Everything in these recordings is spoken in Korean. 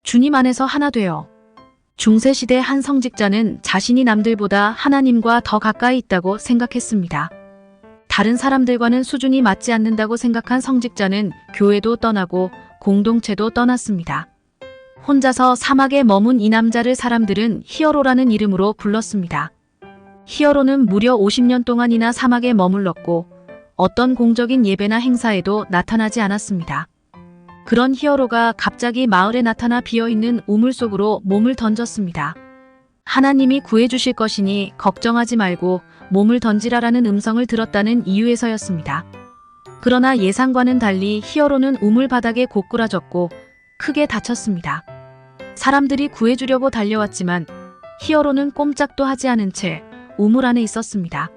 주님 안에서 하나 되어. 중세시대 한 성직자는 자신이 남들보다 하나님과 더 가까이 있다고 생각했습니다. 다른 사람들과는 수준이 맞지 않는다고 생각한 성직자는 교회도 떠나고 공동체도 떠났습니다. 혼자서 사막에 머문 이 남자를 사람들은 히어로라는 이름으로 불렀습니다. 히어로는 무려 50년 동안이나 사막에 머물렀고 어떤 공적인 예배나 행사에도 나타나지 않았습니다. 그런 히어로가 갑자기 마을에 나타나 비어있는 우물 속으로 몸을 던졌습니다. 하나님이 구해주실 것이니 걱정하지 말고 몸을 던지라라는 음성을 들었다는 이유에서였습니다. 그러나 예상과는 달리 히어로는 우물 바닥에 고꾸라졌고 크게 다쳤습니다. 사람들이 구해주려고 달려왔지만 히어로는 꼼짝도 하지 않은 채 우물 안에 있었습니다.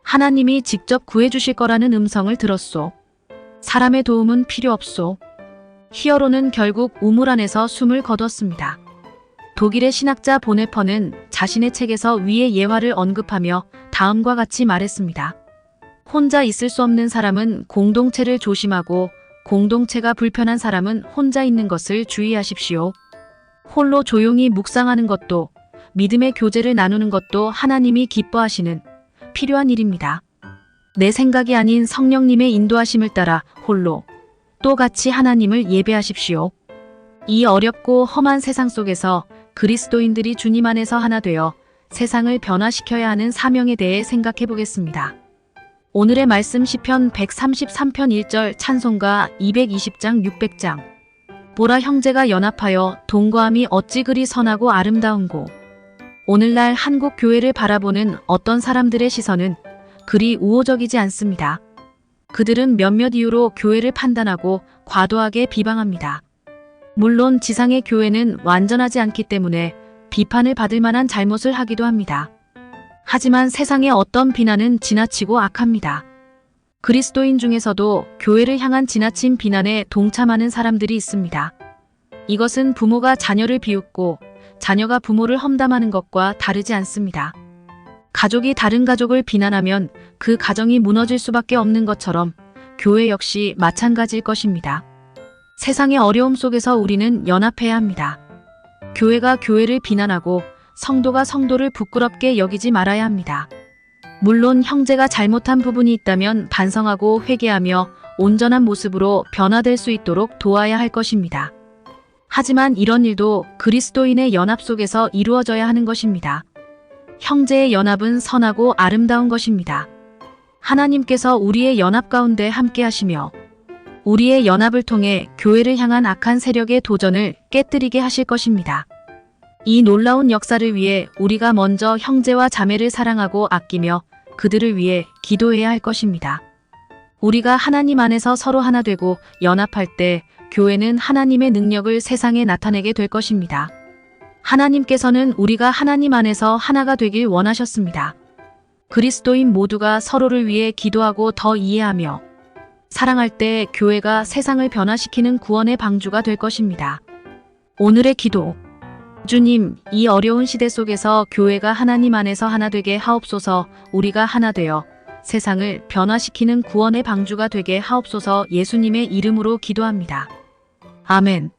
하나님이 직접 구해주실 거라는 음성을 들었소. 사람의 도움은 필요 없소. 히어로는 결국 우물 안에서 숨을 거뒀습니다. 독일의 신학자 보네퍼는 자신의 책에서 위의 예화를 언급하며 다음과 같이 말했습니다. 혼자 있을 수 없는 사람은 공동체를 조심하고 공동체가 불편한 사람은 혼자 있는 것을 주의하십시오. 홀로 조용히 묵상하는 것도 믿음의 교제를 나누는 것도 하나님이 기뻐하시는 필요한 일입니다. 내 생각이 아닌 성령님의 인도하심을 따라 홀로 또 같이 하나님을 예배하십시오. 이 어렵고 험한 세상 속에서 그리스도인들이 주님 안에서 하나 되어 세상을 변화시켜야 하는 사명에 대해 생각해 보겠습니다. 오늘의 말씀 시편 133편 1절 찬송가 220장 600장 보라 형제가 연합하여 동거함이 어찌 그리 선하고 아름다운고. 오늘날 한국 교회를 바라보는 어떤 사람들의 시선은 그리 우호적이지 않습니다. 그들은 몇몇 이유로 교회를 판단하고 과도하게 비방합니다. 물론 지상의 교회는 완전하지 않기 때문에 비판을 받을 만한 잘못을 하기도 합니다. 하지만 세상의 어떤 비난은 지나치고 악합니다. 그리스도인 중에서도 교회를 향한 지나친 비난에 동참하는 사람들이 있습니다. 이것은 부모가 자녀를 비웃고 자녀가 부모를 험담하는 것과 다르지 않습니다. 가족이 다른 가족을 비난하면 그 가정이 무너질 수밖에 없는 것처럼 교회 역시 마찬가지일 것입니다. 세상의 어려움 속에서 우리는 연합해야 합니다. 교회가 교회를 비난하고 성도가 성도를 부끄럽게 여기지 말아야 합니다. 물론 형제가 잘못한 부분이 있다면 반성하고 회개하며 온전한 모습으로 변화될 수 있도록 도와야 할 것입니다. 하지만 이런 일도 그리스도인의 연합 속에서 이루어져야 하는 것입니다. 형제의 연합은 선하고 아름다운 것입니다. 하나님께서 우리의 연합 가운데 함께 하시며 우리의 연합을 통해 교회를 향한 악한 세력의 도전을 깨뜨리게 하실 것입니다. 이 놀라운 역사를 위해 우리가 먼저 형제와 자매를 사랑하고 아끼며 그들을 위해 기도해야 할 것입니다. 우리가 하나님 안에서 서로 하나 되고 연합할 때 교회는 하나님의 능력을 세상에 나타내게 될 것입니다. 하나님께서는 우리가 하나님 안에서 하나가 되길 원하셨습니다. 그리스도인 모두가 서로를 위해 기도하고 더 이해하며 사랑할 때 교회가 세상을 변화시키는 구원의 방주가 될 것입니다. 오늘의 기도. 주님, 이 어려운 시대 속에서 교회가 하나님 안에서 하나 되게 하옵소서. 우리가 하나 되어 세상을 변화시키는 구원의 방주가 되게 하옵소서. 예수님의 이름으로 기도합니다. 아멘.